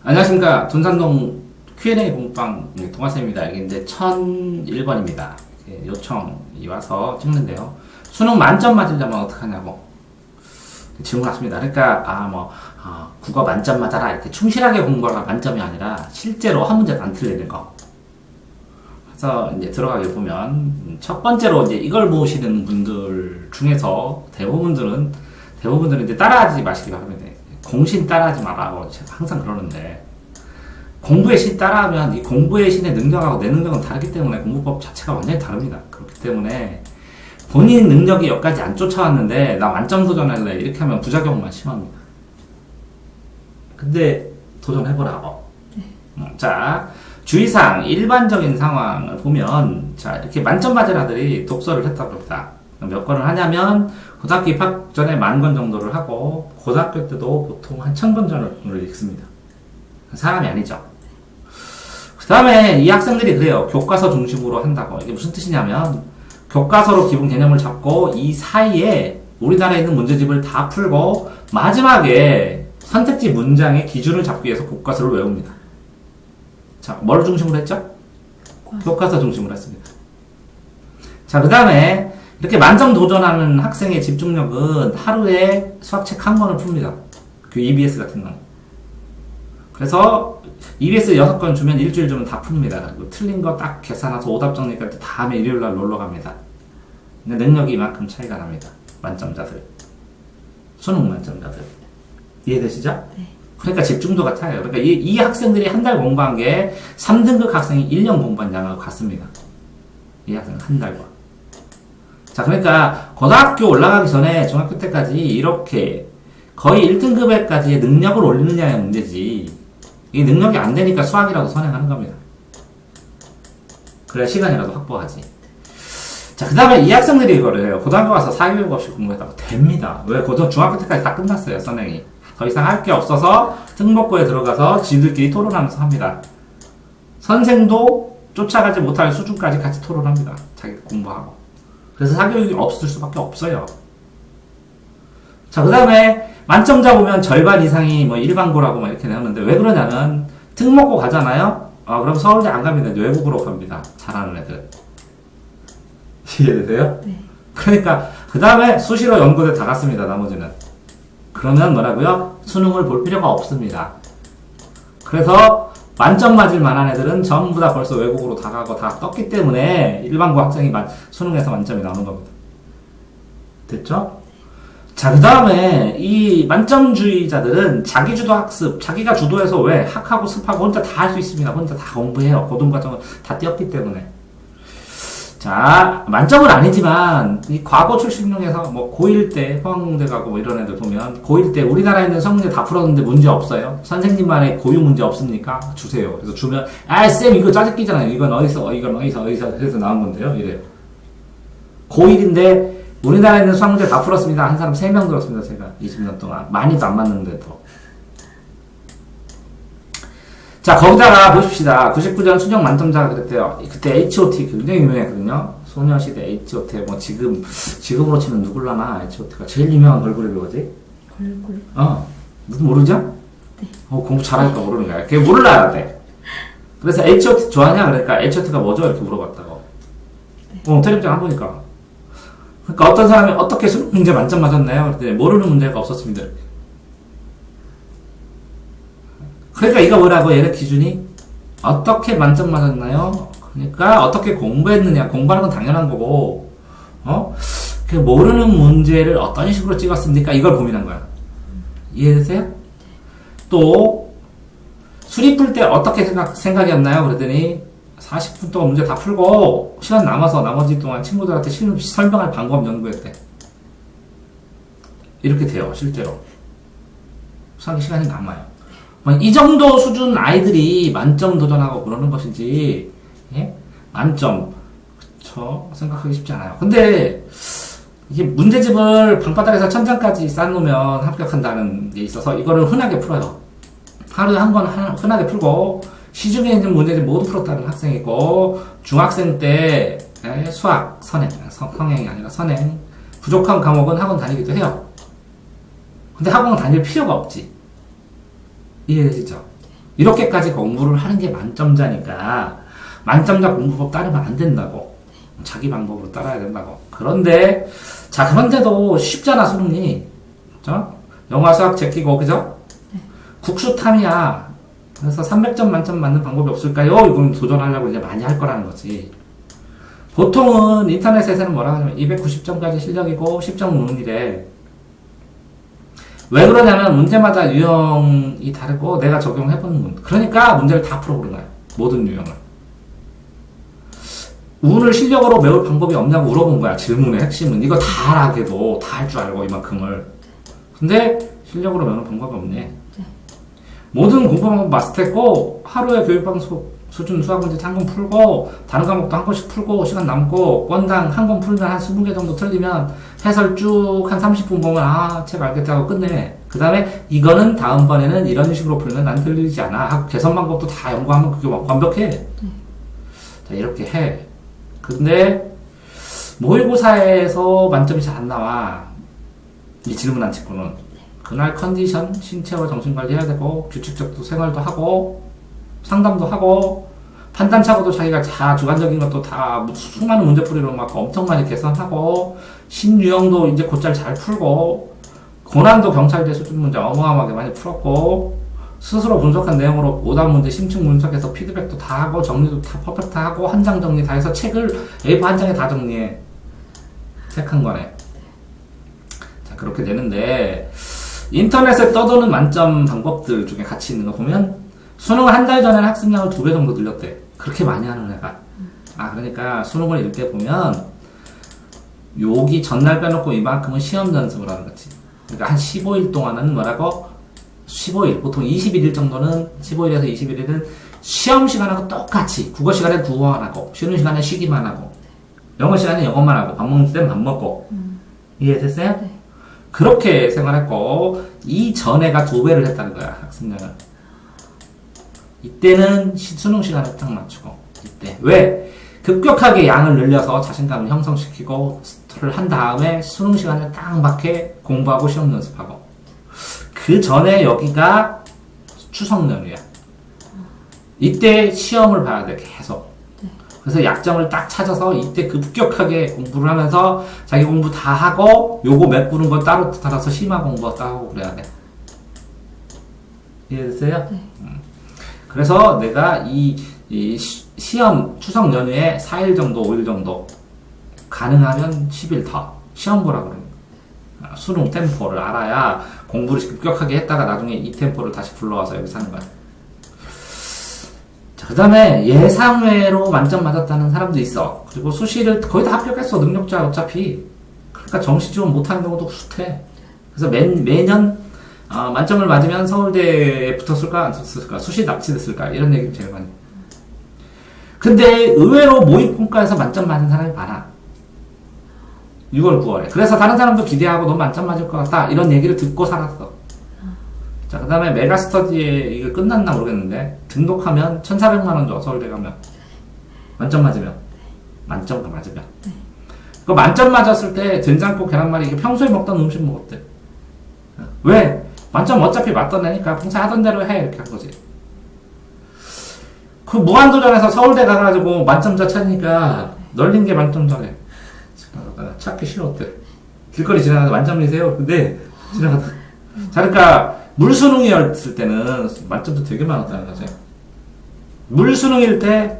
안녕하십니까. 돈산동 Q&A 공부방 동아쌤입니다. 여기 이제 1001번입니다. 요청이 와서 찍는데요. 수능 만점 맞으려면 어떡하냐고 질문 왔습니다. 그러니까, 국어 만점 맞아라. 이렇게 충실하게 공부하라 만점이 아니라 실제로 한 문제도 안 틀리는 거. 그래서 이제 들어가게 보면, 첫 번째로 이제 이걸 보시는 분들 중에서 대부분들은 이제 따라하지 마시기 바랍니다. 공신 따라하지 말라고 제가 항상 그러는데, 공부의 신 따라하면 이 공부의 신의 능력하고 내 능력은 다르기 때문에 공부법 자체가 완전히 다릅니다. 그렇기 때문에 본인 능력이 여기까지 안 쫓아왔는데 나 만점 도전할래 이렇게 하면 부작용만 심합니다. 근데 도전해보라고. 자, 주의사항 일반적인 상황을 보면, 자, 이렇게 만점 맞은 아들이 독서를 했다고 합니다. 몇 권을 하냐면 고등학교 입학 전에 10,000권 정도를 하고 고등학교 때도 보통 한 1,000권 정도를 읽습니다. 사람이 아니죠. 그 다음에 이 학생들이 그래요. 교과서 중심으로 한다고. 이게 무슨 뜻이냐면, 교과서로 기본 개념을 잡고 이 사이에 우리나라에 있는 문제집을 다 풀고 마지막에 선택지 문장의 기준을 잡기 위해서 교과서를 외웁니다. 자, 뭘 중심으로 했죠? 교과서 중심으로 했습니다. 자, 그 다음에 이렇게 만점 도전하는 학생의 집중력은 하루에 수학책 한 권을 풉니다. 그 EBS 같은 건. 그래서 EBS 6권 주면 일주일 주면 다 풉니다. 그리고 틀린 거 딱 계산해서 오답 정리까지 다음에 일요일날 놀러 갑니다. 근데 능력이 이만큼 차이가 납니다. 만점자들. 수능 만점자들. 이해되시죠? 네. 그러니까 집중도가 차이에요. 그러니까 이 학생들이 한 달 공부한 게 3등급 학생이 1년 공부한 양하고 같습니다. 이 학생은 한 달과. 자, 그러니까 고등학교 올라가기 전에 중학교 때까지 이렇게 거의 1등급에까지의 능력을 올리느냐의 문제지, 이 능력이 안 되니까 수학이라도 선행하는 겁니다. 그래야 시간이라도 확보하지. 자, 그 다음에 이 학생들이 이거를 해요. 고등학교 가서 사교육 없이 공부했다고 됩니다. 왜? 중학교 때까지 다 끝났어요, 선행이. 더 이상 할 게 없어서 특목고에 들어가서 지들끼리 토론하면서 합니다. 선생도 쫓아가지 못할 수준까지 같이 토론합니다. 자기 공부하고. 그래서 사교육이 없을 수밖에 없어요. 자, 그 다음에 만점자 보면 절반 이상이 일반고라고 이렇게 나오는데, 왜 그러냐면 특목고 가잖아요. 그럼 서울대 안 갑니다. 외국으로 갑니다. 잘하는 애들. 이해되세요? 네. 그러니까 그 다음에 수시로 연고대 다 갔습니다. 나머지는. 그러면 뭐라고요? 수능을 볼 필요가 없습니다. 그래서 만점 맞을 만한 애들은 전부 다 벌써 외국으로 다 가고 다 떴기 때문에 일반고 학생이 수능에서 만점이 나오는 겁니다. 됐죠? 자, 그 다음에 이 만점주의자들은 자기주도 학습, 자기가 주도해서 왜? 학하고 습하고 혼자 다 할 수 있습니다. 혼자 다 공부해요. 고등과정을 다 띄었기 때문에. 자, 만점은 아니지만 이 과거 출신 중에서 고1 때 포항공대 가고 이런 애들 보면, 고1 때 우리나라에 있는 수학 문제 다 풀었는데 문제 없어요. 선생님만의 고유 문제 없습니까? 주세요. 그래서 주면, 쌤 이거 짜증끼잖아요. 이건 어디서 해서 나온 건데요. 이래요. 고1인데 우리나라에 있는 수학 문제 다 풀었습니다. 한 사람 3명 들었습니다. 제가 20년 동안. 많이도 안 맞는데도. 자, 거기다가 보십시다. 99년 순정 만점자가 그랬대요. 그때 H.O.T 굉장히 유명했거든요. 소녀시대 H.O.T 지금으로 치면 누굴라나 H.O.T가 제일 유명한 걸그룹이 뭐지? 걸그룹? 모르죠? 네. 공부 잘하니까 모르는 거야. 그게 몰라야 돼. 그래서 H.O.T 좋아하냐? 그러니까 H.O.T가 뭐죠? 이렇게 물어봤다고. 네. 텔레비전 안 보니까. 그러니까 어떤 사람이 어떻게 수능 문제 만점 맞았나요? 그랬더니 모르는 문제가 없었습니다. 이렇게. 그러니까 이거 뭐라고? 얘네 기준이 어떻게 만점 맞았나요? 그러니까 어떻게 공부했느냐. 공부하는 건 당연한 거고, 그 모르는 문제를 어떤 식으로 찍었습니까? 이걸 고민한 거야. 이해되세요? 또 수리 풀 때 어떻게 생각이었나요? 그랬더니 40분 동안 문제 다 풀고 시간 남아서 나머지 동안 친구들한테 설명할 방법 연구했대. 이렇게 돼요, 실제로. 수학이 시간이 남아요. 이 정도 수준 아이들이 만점 도전하고 그러는 것이지, 예? 만점, 그쵸? 생각하기 쉽지 않아요. 근데 이게 문제집을 방바닥에서 천장까지 쌓아놓으면 합격한다는 게 있어서 이거를 흔하게 풀어요. 하루에 한 권 흔하게 풀고 시중에 있는 문제집 모두 풀었다는 학생이 있고, 중학생 때 수학 성행이 아니라 선행 부족한 과목은 학원 다니기도 해요. 근데 학원 다닐 필요가 없지. 이해되시죠? 이렇게까지 공부를 하는 게 만점자니까 만점자 공부법 따르면 안 된다고. 자기 방법으로 따라야 된다고. 그런데 자 그런데도 쉽잖아 수능이. 그죠? 영어 수학 제끼고 그죠? 국수 탐이야. 그래서 300점 만점 맞는 방법이 없을까요? 이건 도전하려고 이제 많이 할 거라는 거지. 보통은 인터넷에서는 뭐라 하냐면 290점까지 실력이고 10점 논이래. 왜 그러냐면 문제마다 유형이 다르고 내가 적용해보는 문제. 그러니까 문제를 다 풀어보는 거야. 모든 유형을. 운을 실력으로 메울 방법이 없냐고 물어본 거야. 질문의 핵심은. 이거 다 알아도 다 할 줄 알고 이만큼을. 근데 실력으로 메우는 방법이 없네. 모든 공부 방법 마스터했고 하루에 교육방송 수준 수학 문제 한 권 풀고 다른 과목도 한 권씩 풀고 시간 남고 권당 한 권 풀면 한 20개 정도 틀리면 해설 쭉 한 30분 보면 아 책 알겠다 하고 끝내. 그 다음에 이거는 다음번에는 이런 식으로 풀면 난 틀리지 않아 하고 개선 방법도 다 연구하면 그게 완벽해. 자 이렇게 해. 근데 모의고사에서 만점이 잘 안 나와. 이 질문한 친구는 그날 컨디션, 신체와 정신관리 해야 되고 규칙적도 생활도 하고 상담도 하고 판단착오도 자기가 다 주관적인 것도 다 수많은 문제풀이로 막 엄청 많이 개선하고 신유형도 이제 곧잘 잘 풀고 고난도 경찰대 수준 문제 어마어마하게 많이 풀었고 스스로 분석한 내용으로 오답 문제 심층 분석해서 피드백도 다 하고 정리도 다 퍼펙트하고 한 장 정리 다 해서 책을 A4 한 장에 다 정리해. 책 한 권에. 자 그렇게 되는데 인터넷에 떠도는 만점 방법들 중에 같이 있는 거 보면 수능을 한 달 전에는 학습량을 2배 정도 늘렸대. 그렇게 많이 하는 애가. 아 그러니까 수능을 읽 때 보면 여기 전날 빼놓고 이만큼은 시험 연습을 하는 거지. 그러니까 한 15일 동안은 뭐라고? 15일, 보통 21일 정도는 15일에서 21일은 시험 시간하고 똑같이 국어 시간에 국어만 하고 쉬는 시간에 쉬기만 하고 영어 시간에 영어만 하고 밥 먹을 때는 밥 먹고 이해됐어요? 네. 그렇게 생활했고 이전에가 2배를 했다는 거야 학습량을. 이때는 수능 시간에 딱 맞추고 이때 왜? 급격하게 양을 늘려서 자신감을 형성시키고 스토를 한 다음에 수능 시간에 딱 맞게 공부하고 시험 연습하고 그 전에 여기가 추석 연휴야. 이때 시험을 봐야 돼 계속. 그래서 약점을 딱 찾아서 이때 급격하게 공부를 하면서 자기 공부 다 하고 요거 메꾸는 건 따로 따라서 심화 공부 딱 하고 그래야 돼. 이해됐어요? 네. 그래서 내가 이 시험 추석 연휴에 4일 정도 5일 정도 가능하면 10일 더 시험 보라 그러는 거야. 수능 템포를 알아야 공부를 급격하게 했다가 나중에 이 템포를 다시 불러와서 여기 사는 거야. 자, 그 다음에 예상외로 만점 맞았다는 사람도 있어. 그리고 수시를 거의 다 합격했어. 능력자 어차피. 그러니까 정시 지원 못하는 경우도 숱해. 그래서 매년 만점을 맞으면 서울대에 붙었을까 안 붙었을까 수시 납치됐을까 이런 얘기를 제일 많이. 근데 의외로 모의평가에서 만점 맞은 사람이 많아. 6월 9월에. 그래서 다른 사람도 기대하고 너 만점 맞을 것 같다 이런 얘기를 듣고 살았어. 자, 그 다음에 메가스터디에 이거 끝났나 모르겠는데 등록하면 1,400만원 줘. 서울대 가면 만점 맞으면 만점 맞으면 그 만점 맞았을 때 된장국 계란말이 이게 평소에 먹던 음식 먹었대. 왜? 만점 어차피 맞던 애니까 평소에 하던 대로 해 이렇게 한 거지. 그 무한도전에서 서울대 가가지고 만점자 찾으니까 널린 게 만점자래. 찾기 싫었대. 길거리 지나가다 만점이세요? 근데 지나가다. 자, 그러니까 물수능이었을 때는 만점도 되게 많았다는 거지. 물수능일 때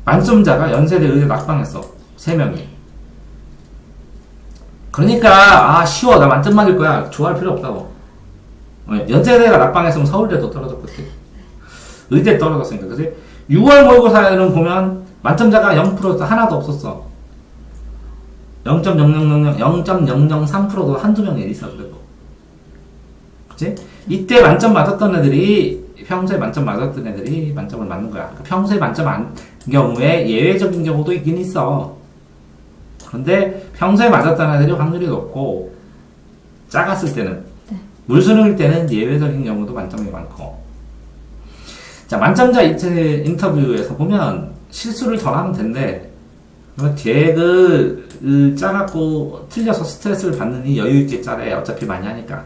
만점자가 연세대 의대 낙방했어. 3명이. 그러니까 쉬워. 나 만점 맞을 거야. 좋아할 필요 없다고. 연세대가 낙방했으면 서울대도 떨어졌거든. 의대 떨어졌으니까. 그치? 6월 모의고사에는 보면 만점자가 0% 하나도 없었어. 0.0003%도 한두 명이 있어. 그래도. 그치? 이때 만점 맞았던 애들이 평소에 만점 맞았던 애들이 만점을 맞는 거야. 그러니까 평소에 만점 안 경우에 예외적인 경우도 있긴 있어. 그런데 평소에 맞았던 애들이 확률이 높고 작았을 때는 물수능일 때는 예외적인 경우도 만점이 많고. 자, 만점자 인터뷰에서 보면 실수를 덜 하면 된대. 계획을 짜갖고 틀려서 스트레스를 받느니 여유있게 짜래. 어차피 많이 하니까.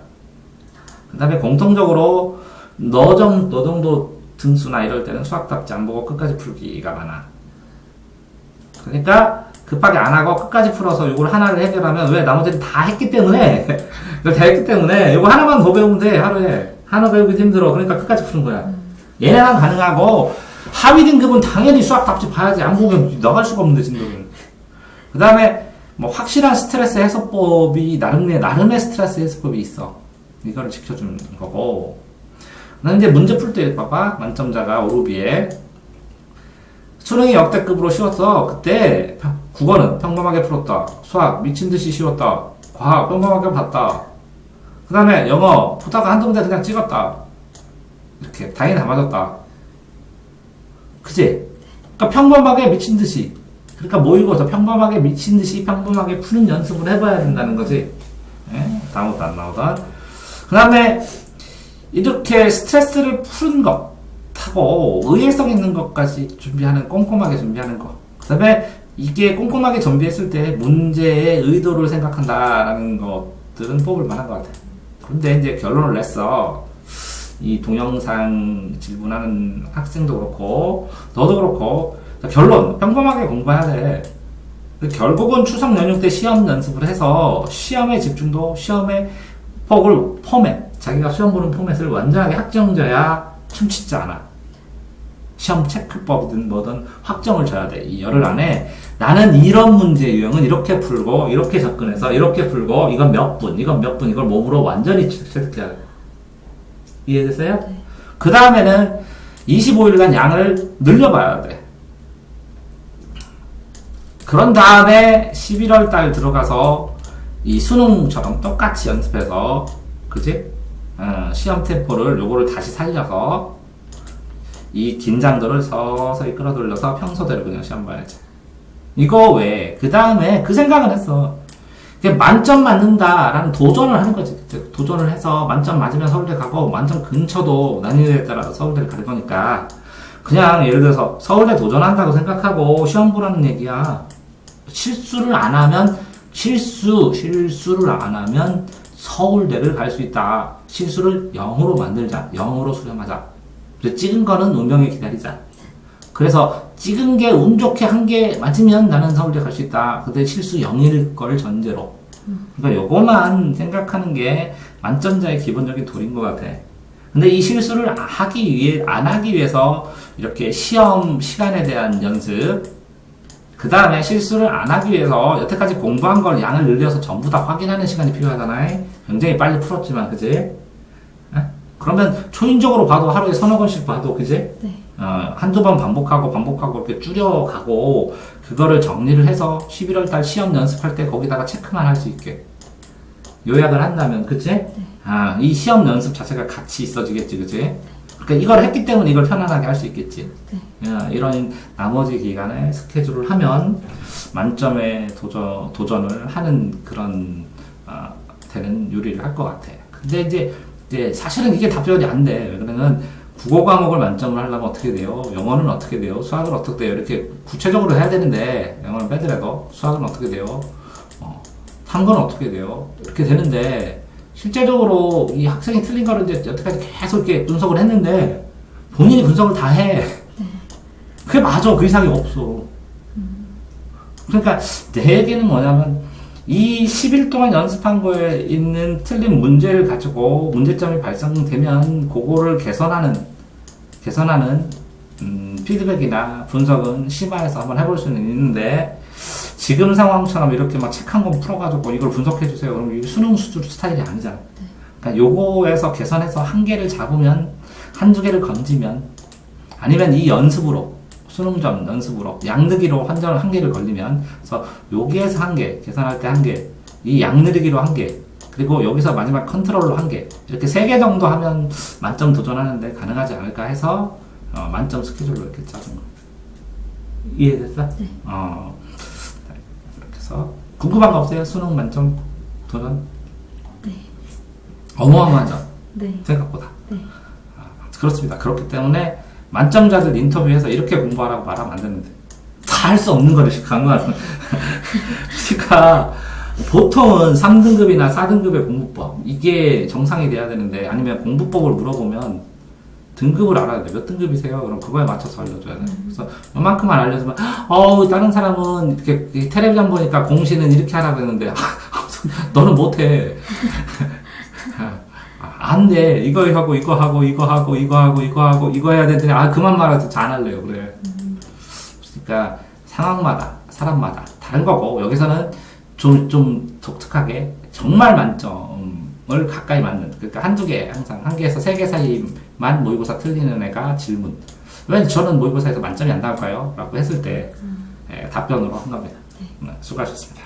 그 다음에 공통적으로 너 정도 등수나 이럴 때는 수학답지 안 보고 끝까지 풀기가 많아. 그러니까 급하게 안 하고 끝까지 풀어서 이걸 하나를 해결하면 왜 나머지는 다 했기 때문에 이걸 다 했기 때문에 이거 하나만 더 배우면 돼. 하루에 하나 배우기 힘들어. 그러니까 끝까지 푸는 거야. 얘네랑 가능하고 하위 등급은 당연히 수학답지 봐야지. 안 보면 나갈 수가 없는데 진도는. 그 다음에 뭐 확실한 스트레스 해소법이 나름의 스트레스 해소법이 있어. 이거를 지켜주는 거고. 난 이제 문제 풀 때 봐봐. 만점자가 오르비에 수능이 역대급으로 쉬웠어. 그때 국어는 평범하게 풀었다. 수학 미친듯이 쉬웠다. 과학 평범하게 봤다. 그 다음에 영어 보다가 한두 문제 그냥 찍었다. 이렇게 당연히 다 맞았다. 그치? 그러니까 평범하게 미친듯이. 그러니까 모의고사 평범하게 미친듯이 평범하게 푸는 연습을 해봐야 된다는 거지. 예? 아무것도 안 나오던. 그 다음에 이렇게 스트레스를 푸는 것하고 의외성 있는 것까지 준비하는, 꼼꼼하게 준비하는 것. 그 다음에 이게 꼼꼼하게 준비했을 때 문제의 의도를 생각한다라는 것들은 뽑을 만한 것 같아. 근데 이제 결론을 냈어. 이 동영상 질문하는 학생도 그렇고 너도 그렇고 결론 평범하게 공부해야 돼. 결국은 추석 연휴 때 시험 연습을 해서 시험의 집중도 시험의 폭을 포맷 자기가 시험 보는 포맷을 완전하게 확정져야 춤추지 않아. 시험 체크법이든 뭐든 확정을 줘야 돼. 이 열흘 안에 나는 이런 문제 유형은 이렇게 풀고 이렇게 접근해서 이렇게 풀고 이건 몇 분 이걸 몸으로 완전히 체크해야 돼. 이해됐어요? 네. 그 다음에는 25일간 양을 늘려봐야 돼. 그런 다음에 11월 달 들어가서 이 수능처럼 똑같이 연습해서, 그지? 시험 템포를 요거를 다시 살려서 이 긴장도를 서서히 끌어들여서 평소대로 그냥 시험 봐야지. 이거 왜? 그 다음에 그 생각은 했어. 만점 맞는다라는 도전을 하는 거지. 도전을 해서 만점 맞으면 서울대 가고 만점 근처도 난이도에 따라 서울대를 가는 거니까 그냥 예를 들어서 서울대 도전한다고 생각하고 시험 보라는 얘기야. 실수를 안 하면 실수를 안 하면 서울대를 갈 수 있다. 실수를 0으로 만들자. 0으로 수렴하자. 그래서 찍은 거는 운명에 기다리자. 그래서 찍은 게 운 좋게 한 개 맞으면 나는 서울대 갈 수 있다. 근데 실수 0일 걸 전제로. 그러니까 요거만 생각하는 게 만점자의 기본적인 도리인 것 같아. 근데 이 실수를 안 하기 위해서 이렇게 시험 시간에 대한 연습, 그 다음에 실수를 안 하기 위해서 여태까지 공부한 걸 양을 늘려서 전부 다 확인하는 시간이 필요하잖아요. 굉장히 빨리 풀었지만, 그지? 그러면 초인적으로 봐도 하루에 서너 번씩 봐도, 그지? 네. 한두 번 반복하고 이렇게 줄여가고 그거를 정리를 해서 11월 달 시험 연습할 때 거기다가 체크만 할 수 있게 요약을 한다면, 그치? 네. 이 시험 연습 자체가 같이 있어지겠지, 그치? 그러니까 이걸 했기 때문에 이걸 편안하게 할 수 있겠지. 네. 이런 나머지 기간에 스케줄을 하면 만점에 도전을 하는 그런 되는 요리를 할 것 같아. 근데 이제 사실은 이게 답변이 안 돼. 그러면 국어 과목을 만점을 하려면 어떻게 돼요? 영어는 어떻게 돼요? 수학은 어떻게 돼요? 이렇게 구체적으로 해야 되는데, 영어는 빼더라도 수학은 어떻게 돼요? 한국은 어떻게 돼요? 이렇게 되는데, 실제적으로 이 학생이 틀린 거를 이제 여태까지 계속 이렇게 분석을 했는데, 본인이 분석을 다 해. 그게 맞아. 그 이상이 없어. 그러니까 내 얘기는 뭐냐면, 이 10일 동안 연습한 거에 있는 틀린 문제를 가지고 문제점이 발생되면 그거를 개선하는 피드백이나 분석은 심화해서 한번 해볼 수는 있는데, 지금 상황처럼 이렇게 막 책 한 권 풀어가지고 이걸 분석해주세요. 그럼 이게 수능 수준 스타일이 아니잖아. 그러니까 요거에서 개선해서 한 개를 잡으면, 한두 개를 건지면, 아니면 이 연습으로, 수능점 연습으로, 양느기로 한 개를 걸리면, 그래서 여기에서 한 개, 계산할 때 한 개, 이 양느기로 한 개, 그리고 여기서 마지막 컨트롤로 한 개, 이렇게 3개 정도 하면 만점 도전하는데 가능하지 않을까 해서, 만점 스케줄로 이렇게 짜준 거. 이해됐어? 네. 이렇게 해서, 궁금한 거 없어요? 수능 만점 도전? 네. 어마어마하죠? 네. 생각보다. 네. 그렇습니다. 그렇기 때문에, 만점자들 인터뷰에서 이렇게 공부하라고 말하면 안 되는데 다 할 수 없는 거를 강조하는. 그러니까 보통은 3등급이나 4등급의 공부법 이게 정상이 돼야 되는데, 아니면 공부법을 물어보면 등급을 알아야 돼. 몇 등급이세요? 그럼 그거에 맞춰서 알려줘야 돼. 그래서 요만큼만 알려주면, 다른 사람은 이렇게 텔레비전 보니까 공시는 이렇게 하라고 했는데, 너는 못해. 안 돼. 이거 하고, 이거 하고, 이거 하고, 이거 하고, 이거 하고, 이거 해야 되더니, 그만 말하지. 안 할래요. 그래. 그러니까 상황마다, 사람마다 다른 거고, 여기서는 좀 독특하게 정말 만점을 가까이 맞는, 그러니까 한두 개, 항상 한 개에서 세 개 사이만 모의고사 틀리는 애가 질문. 왜 저는 모의고사에서 만점이 안 나올까요? 라고 했을 때 답변으로 한 겁니다. 수고하셨습니다.